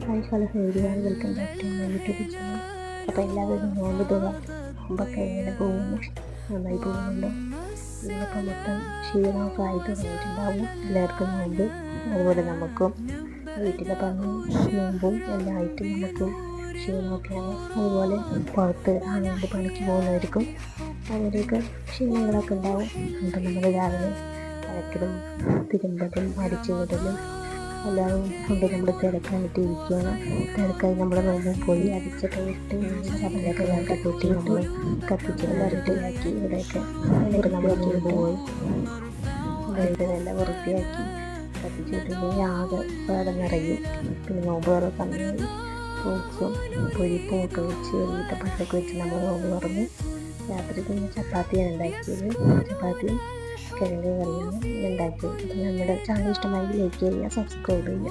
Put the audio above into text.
Hello everyone, welcome back to my YouTube channel. അപ്പോൾ എല്ലാവരും നോമ്പ് തുറ നോമ്പൊക്കെ എങ്ങനെ പോകുന്നു? നന്നായി പോകുന്നുണ്ടോ? ഇതിനൊക്കെ മൊത്തം ക്ഷീണമൊക്കെ ആയി തുടങ്ങിയിട്ടുണ്ടാവും എല്ലാവർക്കും നോമ്പ്. അതുപോലെ നമുക്കും വീട്ടിലെ പണിയും നോമ്പും എല്ലാം ആയിട്ട് നമുക്കും ക്ഷീണമൊക്കെയാണ്. അതുപോലെ പുറത്ത് ആണെങ്കിൽ പണിക്ക് പോകുന്നവർക്കും അവരെയൊക്കെ ക്ഷീണങ്ങളൊക്കെ ഉണ്ടാവും. അപ്പം നമ്മൾ രാവിലെ അലക്കലും തിരുമ്പലും അടിച്ചു വിടലും എല്ലാവരും കൊണ്ട് നമ്മൾ തിരക്കായിട്ട് ഇരിക്കുകയാണ്. തിരക്കായി നമ്മൾ നോമ്പും പോയി അടിച്ചൊക്കെ വിട്ട് ചതലൊക്കെ ഇതാക്കി കൂട്ടി നമ്മൾ കത്തിച്ചത് വരട്ടിയാക്കി ഇവിടെയൊക്കെ വൃത്തിയാക്കി പോയി ഇതെല്ലാം വൃത്തിയാക്കി കത്തിച്ച് വിട്ടുണ്ടെങ്കിൽ ആകെ വേറെ നിറയും. പിന്നെ നോമ്പ് തുറ സമയത്ത് ഫ്രൂട്ട്സും പൊരിപ്പും ഒക്കെ വെച്ച് ഈത്തപ്പഴമൊക്കെ വെച്ച് നമ്മൾ നോമ്പ് തുറന്ന് രാത്രി പിന്നെ ചപ്പാത്തിയാണ് ഉണ്ടാക്കിയത്. ചപ്പാത്തിയും കിഴങ്ങ് കറിയാണ് ഉണ്ടാക്കിയത്. അപ്പോൾ നമ്മുടെ ചാനൽ ഇഷ്ടമായി ലൈക്ക് ചെയ്യുക, സബ്സ്ക്രൈബ് ചെയ്യുക.